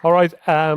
All right,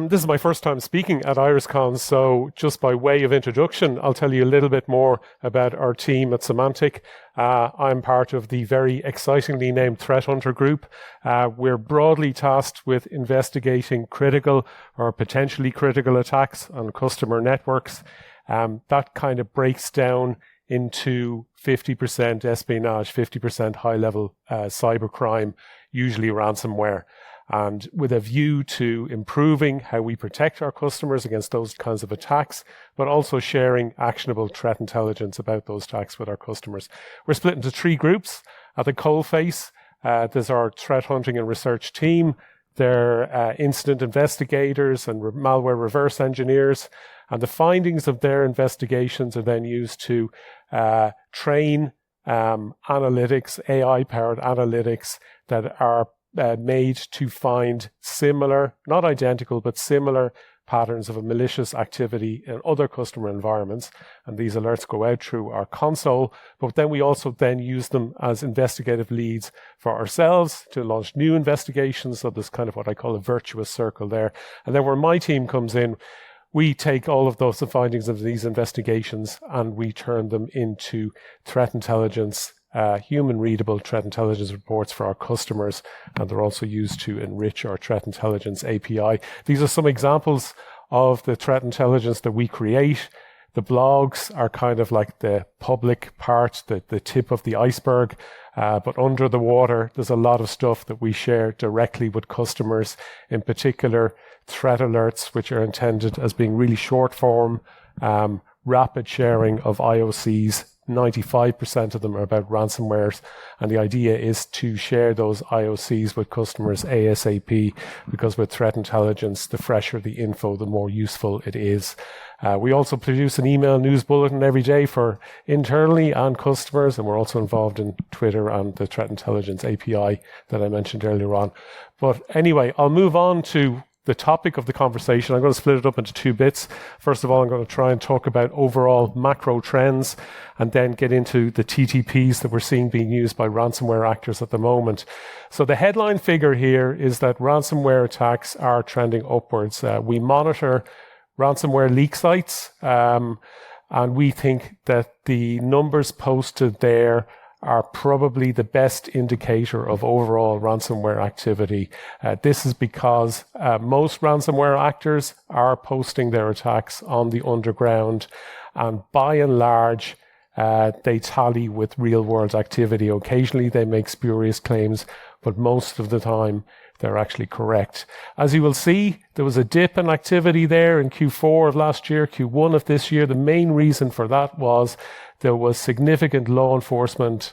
this is my first time speaking at IrisCon, so just by way of introduction, I'll tell you a little bit more about our team at Symantec. I'm part of the very excitingly named Threat Hunter Group. We're broadly tasked with investigating critical or potentially critical attacks on customer networks. That kind of breaks down into 50% espionage, 50% high-level cybercrime, usually ransomware, and with a view to improving how we protect our customers against those kinds of attacks, but also sharing actionable threat intelligence about those attacks with our customers. We're split into three groups. At the coalface, there's our threat hunting and research team. They're incident investigators and malware reverse engineers, and the findings of their investigations are then used to train analytics, AI-powered analytics that are made to find similar, not identical, but similar patterns of a malicious activity in other customer environments. And these alerts go out through our console, but then we also then use them as investigative leads for ourselves to launch new investigations. So there's kind of what I call a virtuous circle there. And then where my team comes in, we take all of those findings of these investigations and we turn them into threat intelligence, human-readable threat intelligence reports for our customers, and they're also used to enrich our threat intelligence API. These are some examples of the threat intelligence that we create. The blogs are kind of like the public part, the tip of the iceberg, but under the water, there's a lot of stuff that we share directly with customers, in particular threat alerts, which are intended as being really short form, rapid sharing of IOCs. 95% of them are about ransomwares, and the idea is to share those IOCs with customers ASAP, because with threat intelligence, the fresher the info, the more useful it is. We also produce an email news bulletin every day for internally and customers, and we're also involved in Twitter and the threat intelligence API that I mentioned earlier on. But anyway, I'll move on to the topic of the conversation. I'm going to split it up into two bits. First of all, I'm going to try and talk about overall macro trends and then get into the TTPs that we're seeing being used by ransomware actors at the moment. So the headline figure here is that ransomware attacks are trending upwards. We monitor ransomware leak sites, and we think that the numbers posted there are probably the best indicator of overall ransomware activity. This is because most ransomware actors are posting their attacks on the underground, and by and large, they tally with real-world activity. Occasionally, they make spurious claims, but most of the time, they're actually correct. As you will see, there was a dip in activity there in Q4 of last year, Q1 of this year. The main reason for that was there was significant law enforcement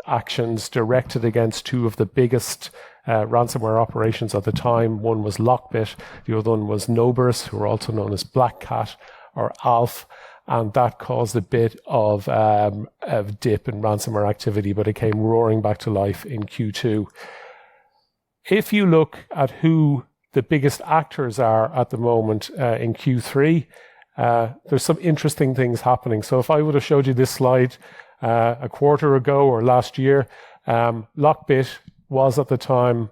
actions directed against two of the biggest ransomware operations at the time. One was Lockbit, the other one was Noberus, who are also known as Black Cat or ALF, and that caused a bit of a dip in ransomware activity, but it came roaring back to life in Q2. If you look at who the biggest actors are at the moment in Q3, there's some interesting things happening. So if I would have showed you this slide a quarter ago or last year, Lockbit was at the time,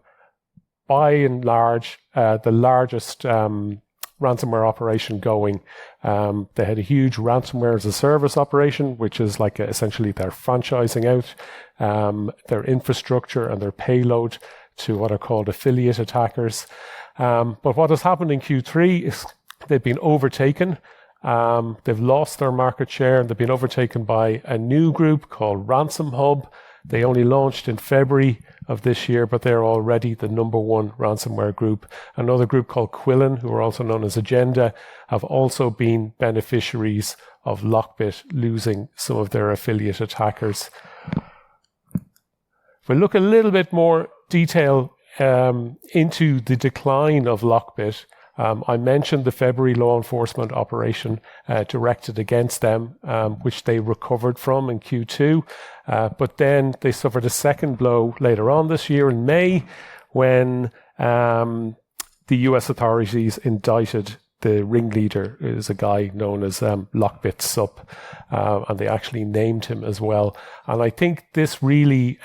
by and large, the largest ransomware operation going. They had a huge ransomware as a service operation, which is like essentially they're franchising out their infrastructure and their payload to what are called affiliate attackers. But what has happened in Q3 is they've been overtaken. They've lost their market share, and they've been overtaken by a new group called Ransom Hub. They only launched in February of this year, but they're already the number one ransomware group. Another group called Quillen, who are also known as Agenda, have also been beneficiaries of Lockbit losing some of their affiliate attackers. If we look a little bit more detail into the decline of Lockbit, I mentioned the February law enforcement operation directed against them, which they recovered from in Q2. But then they suffered a second blow later on this year in May when the US authorities indicted the ringleader. Is a guy known as Lockbit Sup, and they actually named him as well. And I think this really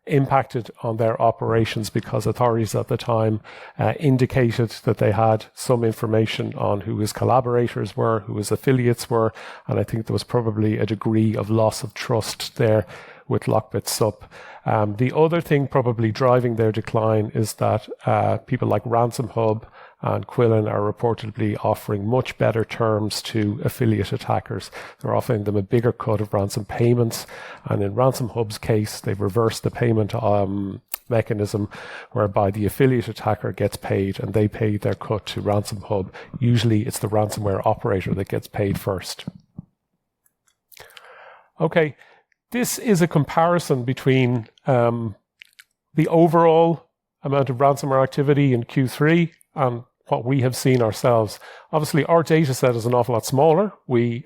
impacted on their operations because authorities at the time indicated that they had some information on who his collaborators were, who his affiliates were, and I think there was probably a degree of loss of trust there with Lockbit Sup. The other thing probably driving their decline is that people like Ransom Hub and Quillen are reportedly offering much better terms to affiliate attackers. They're offering them a bigger cut of ransom payments, and in Ransom Hub's case, they've reversed the payment mechanism whereby the affiliate attacker gets paid and they pay their cut to Ransom Hub. Usually it's the ransomware operator that gets paid first. Okay, this is a comparison between the overall amount of ransomware activity in Q3 and what we have seen ourselves. Obviously, our data set is an awful lot smaller. We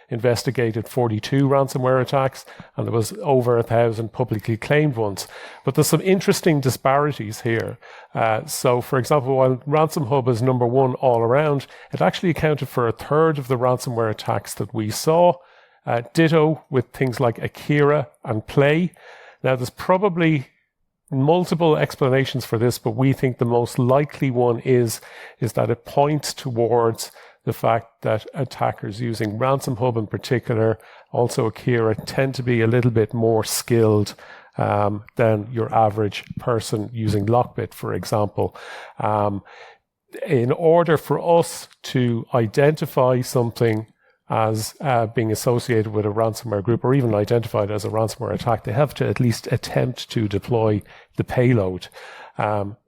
investigated 42 ransomware attacks, and there was over 1,000 publicly claimed ones. But there's some interesting disparities here. So, for example, while Ransom Hub is number one all around, it actually accounted for 1/3 of the ransomware attacks that we saw. Ditto with things like Akira and Play. Now, there's probably multiple explanations for this, but we think the most likely one is that it points towards the fact that attackers using Ransom Hub in particular, also Akira, tend to be a little bit more skilled than your average person using Lockbit, for example. In order for us to identify something as being associated with a ransomware group, or even identified as a ransomware attack, they have to at least attempt to deploy the payload.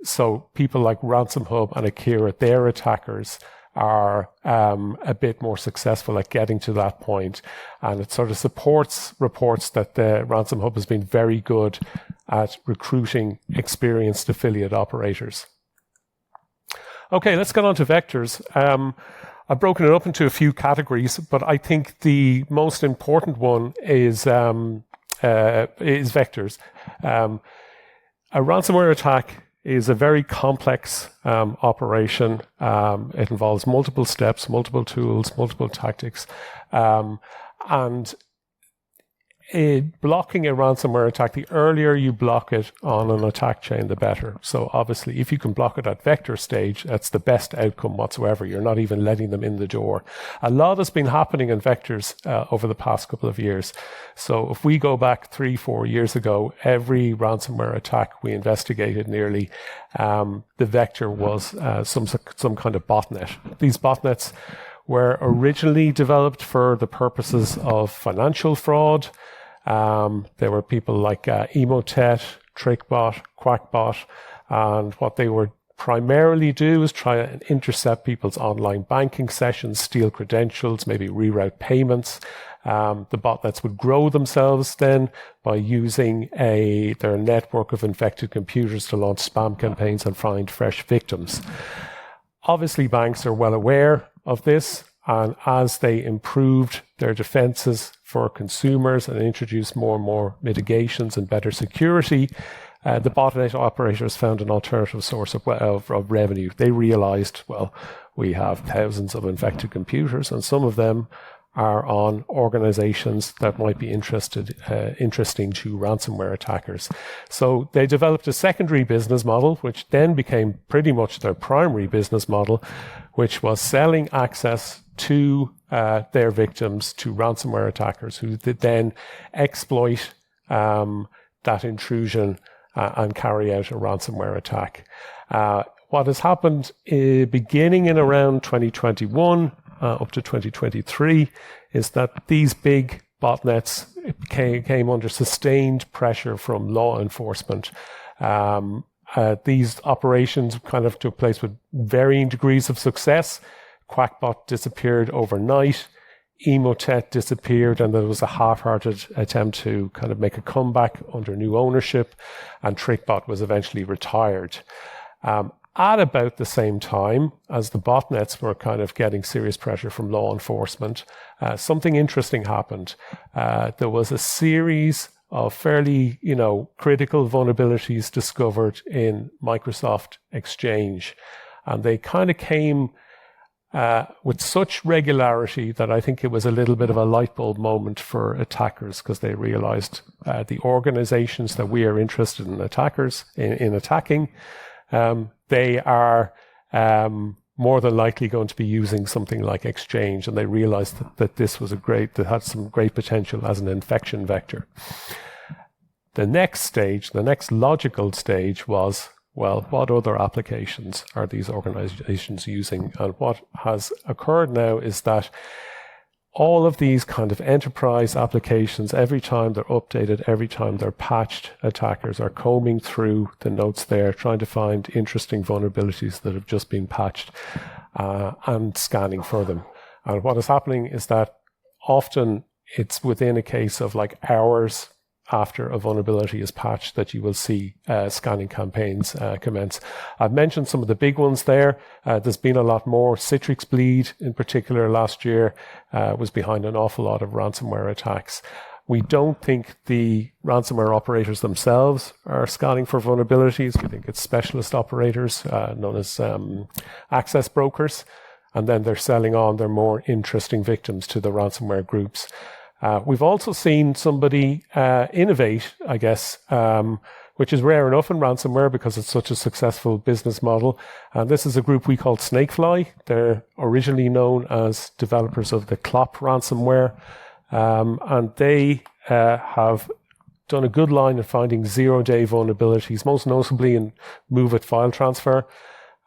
So people like Ransom Hub and Akira, their attackers are a bit more successful at getting to that point. And it sort of supports reports that the Ransom Hub has been very good at recruiting experienced affiliate operators. Okay, let's get on to vectors. I've broken it up into a few categories, but I think the most important one is vectors. A ransomware attack is a very complex operation. It involves multiple steps, multiple tools, multiple tactics, and blocking a ransomware attack, the earlier you block it on an attack chain, the better. So obviously, if you can block it at vector stage, that's the best outcome whatsoever. You're not even letting them in the door. A lot has been happening in vectors over the past couple of years. So if we go back 3-4 years ago, every ransomware attack we investigated nearly, the vector was some kind of botnet. These botnets were originally developed for the purposes of financial fraud. There were people like Emotet, TrickBot, QuackBot, and what they would primarily do is try and intercept people's online banking sessions, steal credentials, maybe reroute payments. The botnets would grow themselves then by using their network of infected computers to launch spam campaigns and find fresh victims. Obviously, banks are well aware of this, and as they improved their defenses for consumers and introduced more and more mitigations and better security, the botnet operators found an alternative source of revenue. They realized, well, we have thousands of infected computers, and some of them are on organizations that might be interesting to ransomware attackers. So they developed a secondary business model, which then became pretty much their primary business model, which was selling access to their victims, to ransomware attackers, who then exploit that intrusion and carry out a ransomware attack. What has happened beginning in around 2021 up to 2023 is that these big botnets came under sustained pressure from law enforcement. These operations kind of took place with varying degrees of success. QuackBot disappeared overnight. Emotet disappeared, and there was a half-hearted attempt to kind of make a comeback under new ownership, and TrickBot was eventually retired. At about the same time as the botnets were kind of getting serious pressure from law enforcement, something interesting happened. There was a series of fairly, critical vulnerabilities discovered in Microsoft Exchange, and they kind of came with such regularity that I think it was a little bit of a light bulb moment for attackers, because they realized the organizations that we are interested in attacking, they are more than likely going to be using something like Exchange, and they realized that this was that had some great potential as an infection vector. The next stage, the next logical stage was, well, what other applications are these organizations using? And what has occurred now is that all of these kind of enterprise applications, every time they're updated, every time they're patched, attackers are combing through the notes there, trying to find interesting vulnerabilities that have just been patched and scanning for them. And what is happening is that often it's within a case of like hours after a vulnerability is patched that you will see scanning campaigns commence. I've mentioned some of the big ones there. There's been a lot more. Citrix Bleed, in particular, last year was behind an awful lot of ransomware attacks. We don't think the ransomware operators themselves are scanning for vulnerabilities. We think it's specialist operators known as access brokers, and then they're selling on their more interesting victims to the ransomware groups. We've also seen somebody innovate, I guess, which is rare enough in ransomware because it's such a successful business model. And this is a group we call Snakefly. They're originally known as developers of the Clop ransomware. And they have done a good line of finding zero-day vulnerabilities, most notably in MOVEit file transfer.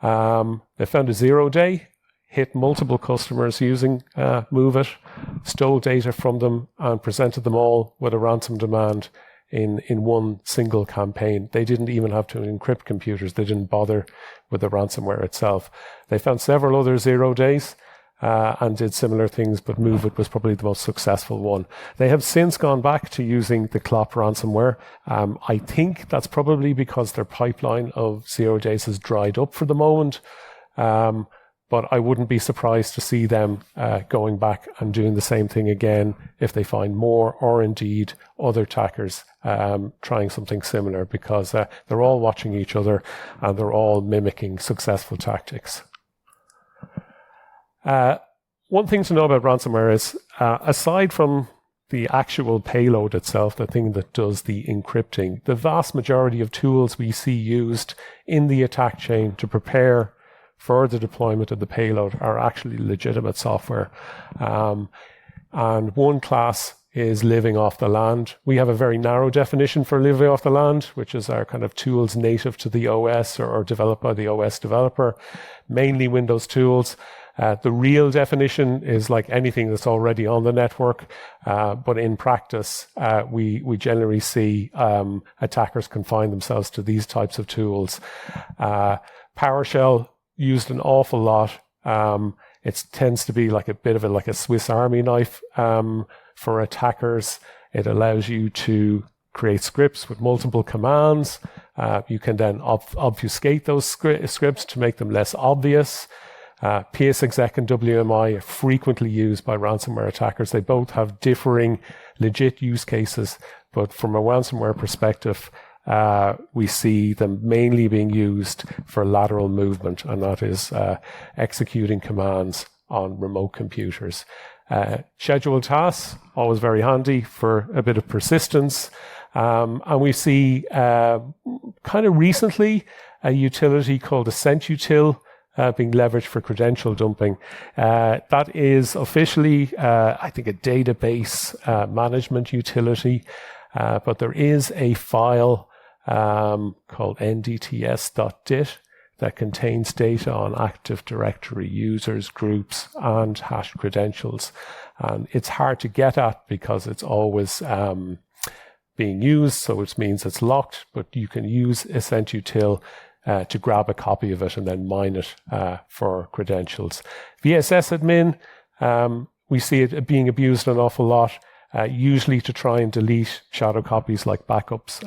They found a 0-day, hit multiple customers using MOVEit, stole data from them, and presented them all with a ransom demand in one single campaign. They didn't even have to encrypt computers. They didn't bother with the ransomware itself. They found several other 0 days and did similar things, but MOVEit was probably the most successful one. They have since gone back to using the Clop ransomware. I think that's probably because their pipeline of 0 days has dried up for the moment. But I wouldn't be surprised to see them going back and doing the same thing again if they find more, or indeed other attackers trying something similar, because they're all watching each other and they're all mimicking successful tactics. One thing to know about ransomware is, aside from the actual payload itself, the thing that does the encrypting, the vast majority of tools we see used in the attack chain to prepare for the deployment of the payload are actually legitimate software. And one class is living off the land. We have a very narrow definition for living off the land, which is our kind of tools native to the OS or developed by the OS developer, mainly Windows tools. The real definition is like anything that's already on the network, but in practice, we generally see attackers confine themselves to these types of tools. PowerShell used an awful lot. It tends to be like a bit of like a Swiss Army knife for attackers. It allows you to create scripts with multiple commands. You can then obfuscate those scripts to make them less obvious. PSExec and WMI are frequently used by ransomware attackers. They both have differing legit use cases, but from a ransomware perspective, we see them mainly being used for lateral movement, and that is executing commands on remote computers. Scheduled tasks, always very handy for a bit of persistence. And we see kind of recently a utility called EssentUtil being leveraged for credential dumping. That is officially, I think, a database management utility, but there is a file called ndts.dit that contains data on Active Directory users, groups, and hashed credentials. And it's hard to get at because it's always being used, so which means it's locked, but you can use EssentUtil to grab a copy of it and then mine it for credentials. VSS admin, we see it being abused an awful lot, usually to try and delete shadow copies like backups.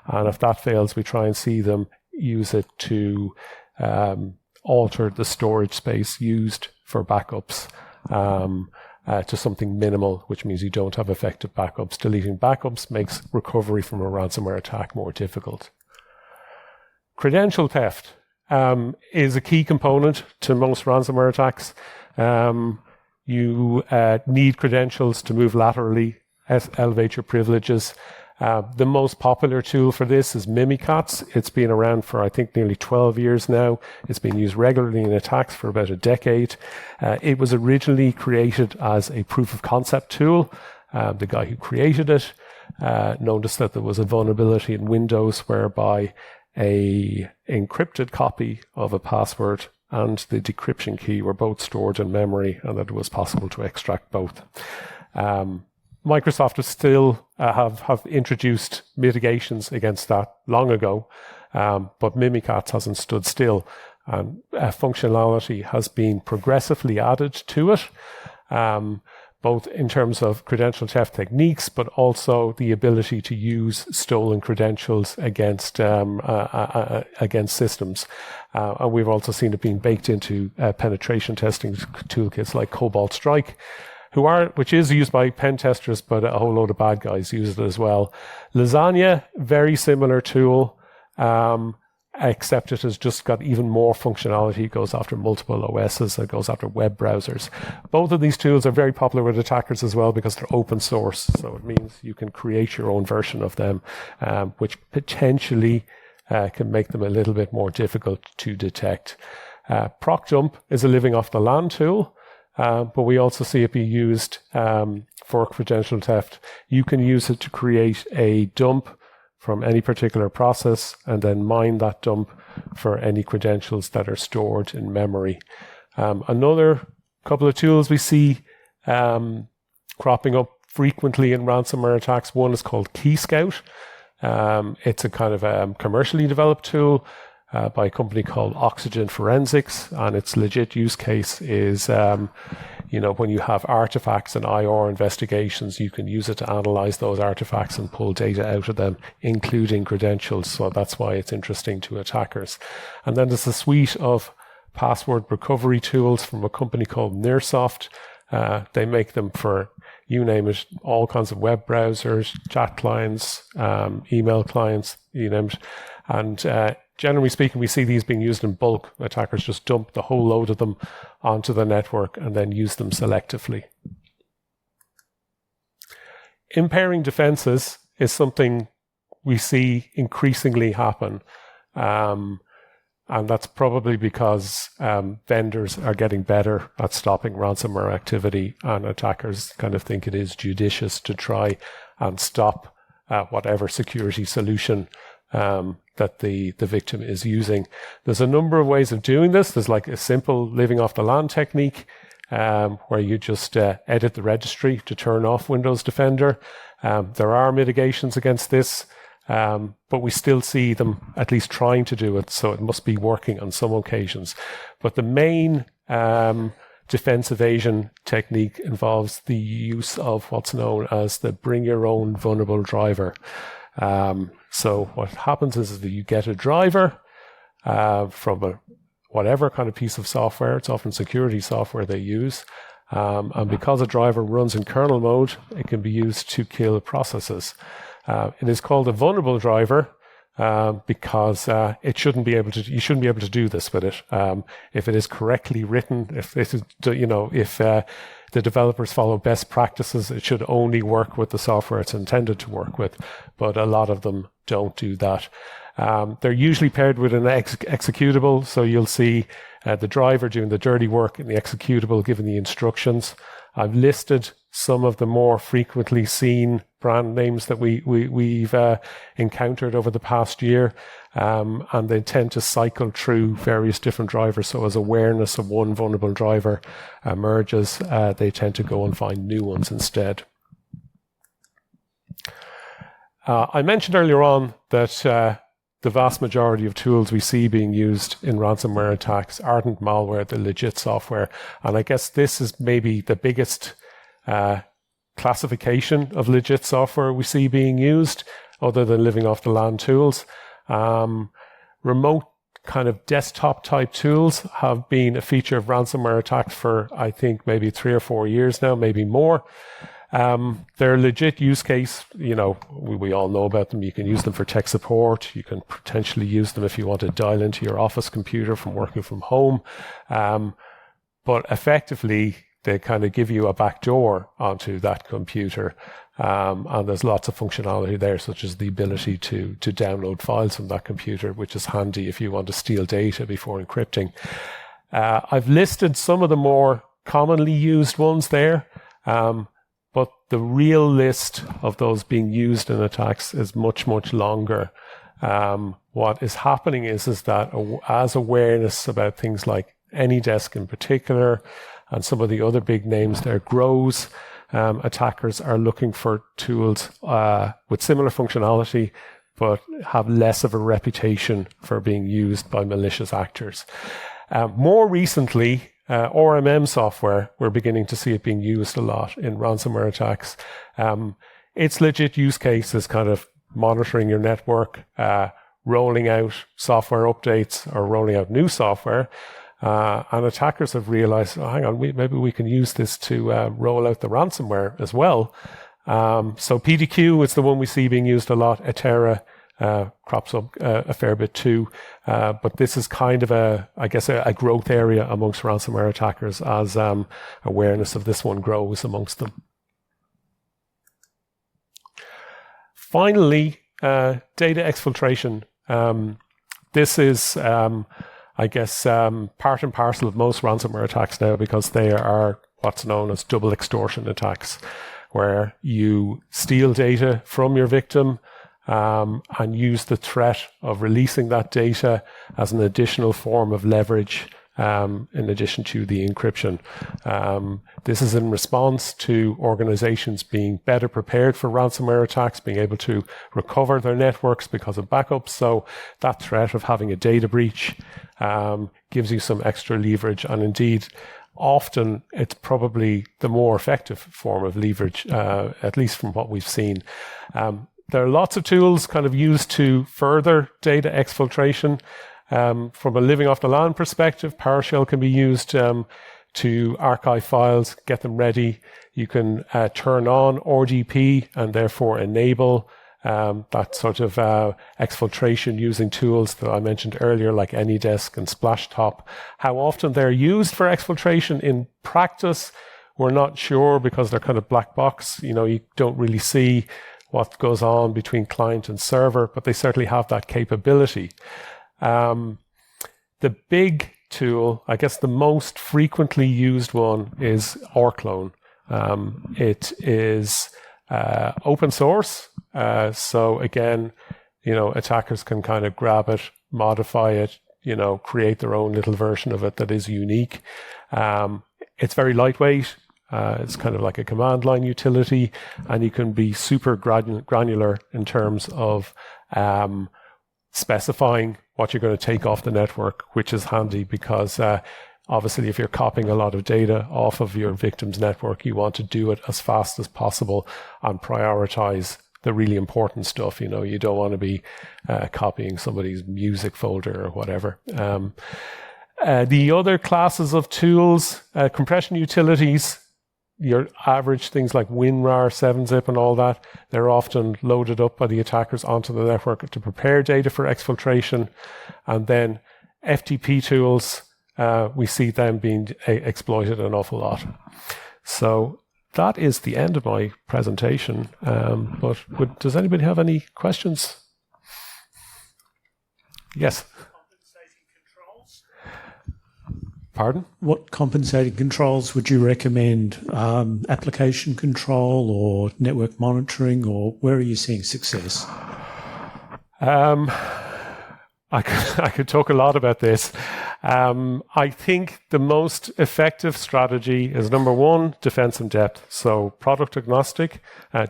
And if that fails, we try and see them use it to alter the storage space used for backups to something minimal, which means you don't have effective backups. Deleting backups makes recovery from a ransomware attack more difficult. Credential theft. is a key component to most ransomware attacks. You need credentials to move laterally, elevate your privileges. The most popular tool for this is Mimikatz. It's been around for, I think, nearly 12 years now. It's been used regularly in attacks for about a decade. It was originally created as a proof of concept tool. The guy who created it noticed that there was a vulnerability in Windows whereby a encrypted copy of a password and the decryption key were both stored in memory, and that it was possible to extract both. Microsoft has still have introduced mitigations against that long ago, but Mimikatz hasn't stood still, and functionality has been progressively added to it, both in terms of credential theft techniques, but also the ability to use stolen credentials against systems. And we've also seen it being baked into penetration testing toolkits like Cobalt Strike, which is used by pen testers, but a whole load of bad guys use it as well. Lasagna, very similar tool, except it has just got even more functionality. It goes after multiple OSs. It goes after web browsers. Both of these tools are very popular with attackers as well because they're open source. So it means you can create your own version of them, which potentially can make them a little bit more difficult to detect. ProcDump is a living off the land tool. But we also see it be used for credential theft. You can use it to create a dump from any particular process and then mine that dump for any credentials that are stored in memory. Another couple of tools we see cropping up frequently in ransomware attacks. One is called Keyscout. It's a kind of commercially developed tool by a company called Oxygen Forensics, and its legit use case is, when you have artifacts and IR investigations, you can use it to analyze those artifacts and pull data out of them, including credentials. So that's why it's interesting to attackers. And then there's a suite of password recovery tools from a company called Nearsoft. They make them for, you name it, all kinds of web browsers, chat clients, email clients, you name it. And generally speaking, we see these being used in bulk. Attackers just dump the whole load of them onto the network and then use them selectively. Impairing defenses is something we see increasingly happen. And that's probably because vendors are getting better at stopping ransomware activity, and attackers kind of think it is judicious to try and stop whatever security solution that the victim is using. There's a number of ways of doing this. There's like a simple living off the land technique, where you just edit the registry to turn off Windows Defender. There are mitigations against this, but we still see them at least trying to do it, so it must be working on some occasions. But the main defense evasion technique involves the use of what's known as the bring your own vulnerable driver. So what happens is that you get a driver from whatever kind of piece of software. It's often security software they use. And because a driver runs in kernel mode, it can be used to kill processes. It is called a vulnerable driver because you shouldn't be able to do this with it. If it is correctly written, if the developers follow best practices, it should only work with the software it's intended to work with, but a lot of them don't do that. They're usually paired with an executable, so you'll see the driver doing the dirty work and the executable giving the instructions. I've listed some of the more frequently seen brand names that we've encountered over the past year, and they tend to cycle through various different drivers. So as awareness of one vulnerable driver emerges, they tend to go and find new ones instead. I mentioned earlier on that the vast majority of tools we see being used in ransomware attacks aren't malware, they're legit software. And I guess this is maybe the biggest classification of legit software we see being used, other than living off the land tools. Remote kind of desktop type tools have been a feature of ransomware attacks for, I think, maybe 3 or 4 years now, maybe more. They're a legit use case. You know, we all know about them. You can use them for tech support. You can potentially use them if you want to dial into your office computer from working from home. But effectively, they kind of give you a backdoor onto that computer. And there's lots of functionality there, such as the ability to download files from that computer, which is handy if you want to steal data before encrypting. I've listed some of the more commonly used ones there. But the real list of those being used in attacks is much, much longer. What is happening is that as awareness about things like AnyDesk in particular, and some of the other big names there grows, attackers are looking for tools with similar functionality, but have less of a reputation for being used by malicious actors. More recently, RMM software, we're beginning to see it being used a lot in ransomware attacks. Its legit use case is kind of monitoring your network, rolling out software updates or rolling out new software. And attackers have realized, hang on, maybe we can use this to roll out the ransomware as well. So PDQ is the one we see being used a lot. Etera crops up a fair bit too. But this is kind of a growth area amongst ransomware attackers as awareness of this one grows amongst them. Finally, data exfiltration. This is, part and parcel of most ransomware attacks now, because they are what's known as double extortion attacks, where you steal data from your victim and use the threat of releasing that data as an additional form of leverage in addition to the encryption. This is in response to organizations being better prepared for ransomware attacks, being able to recover their networks because of backups. So that threat of having a data breach gives you some extra leverage, and indeed often it's probably the more effective form of leverage, at least from what we've seen. There are lots of tools kind of used to further data exfiltration. From a living off the land perspective, PowerShell can be used to archive files, get them ready. You can turn on RDP and therefore enable that sort of exfiltration using tools that I mentioned earlier, like AnyDesk and Splashtop. How often they're used for exfiltration in practice, we're not sure, because they're kind of black box. You know, you don't really see what goes on between client and server, but they certainly have that capability. The big tool, I guess the most frequently used one, is Orclone. It is open source. So again, you know, attackers can kind of grab it, modify it, you know, create their own little version of it that is unique. It's very lightweight. It's kind of like a command line utility, and you can be super granular in terms of specifying what you're going to take off the network, which is handy because obviously if you're copying a lot of data off of your victim's network, you want to do it as fast as possible and prioritize the really important stuff. You know, you don't want to be copying somebody's music folder or whatever. The other classes of tools, compression utilities, your average things like WinRAR, 7-zip and all that, they're often loaded up by the attackers onto the network to prepare data for exfiltration. And then FTP tools, we see them being exploited an awful lot. So that is the end of my presentation. Does anybody have any questions? Yes. Pardon? What compensating controls would you recommend? Application control or network monitoring, or where are you seeing success? I could talk a lot about this. I think the most effective strategy is, number one, defense in depth. So product agnostic,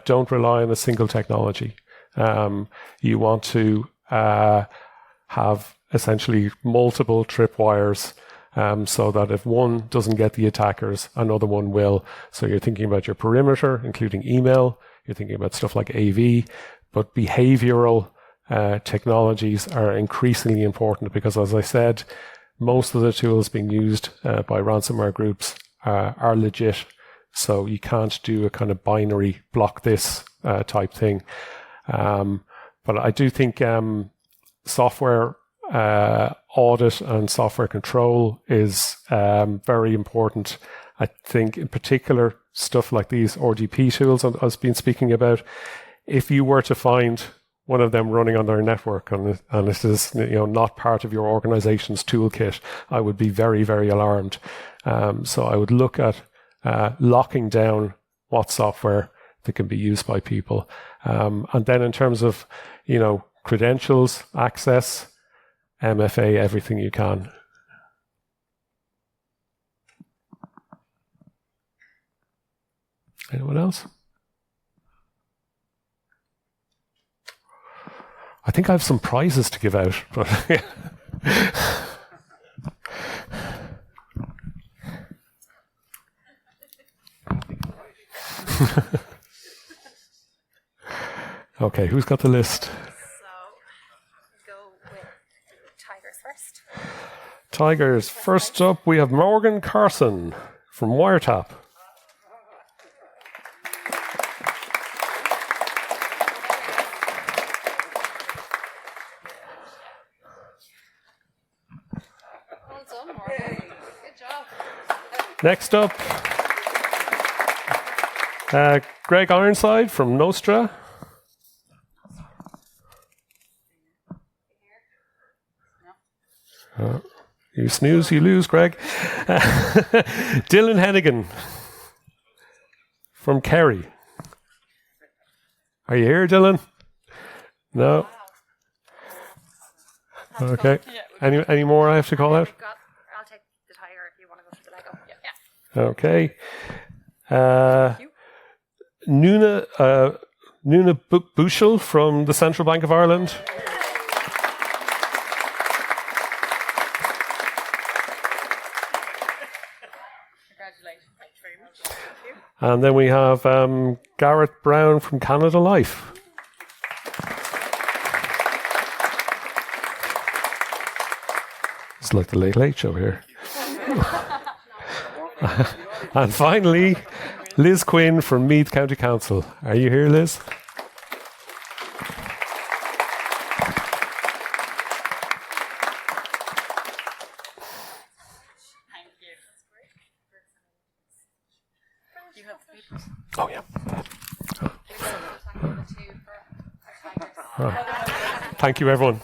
don't rely on a single technology. You want to have essentially multiple tripwires, so that if one doesn't get the attackers, another one will. So you're thinking about your perimeter, including email. You're thinking about stuff like AV, but behavioral technologies are increasingly important because, as I said, most of the tools being used by ransomware groups are legit. So you can't do a kind of binary block this type thing. But I do think software audit and software control is very important. I think in particular stuff like these RDP tools I've been speaking about, if you were to find one of them running on their network and it is not part of your organization's toolkit, I would be very, very alarmed. So I would look at locking down what software that can be used by people. And then in terms of, credentials, access, MFA, everything you can. Anyone else? I think I have some prizes to give out, but okay, who's got the list? So, go with Tigers first. Tigers. First up, we have Morgan Carson from Wiretap. Well done, Morgan. Good job. Next up, Greg Ironside from Nostra. You snooze, you lose, Greg. Dylan Hennigan from Kerry. Are you here, Dylan? No? Okay. Any more I have to call out? I'll take the Tiger if you want to go for the Lego. Yeah. Okay. Nuna Bushel from the Central Bank of Ireland. Congratulations. Thank you very much. Thank you. And then we have Garrett Brown from Canada Life. It's like the Late Late Show here. And finally, Liz Quinn from Meath County Council. Are you here, Liz? You have papers. Oh, yeah. Thank you, everyone.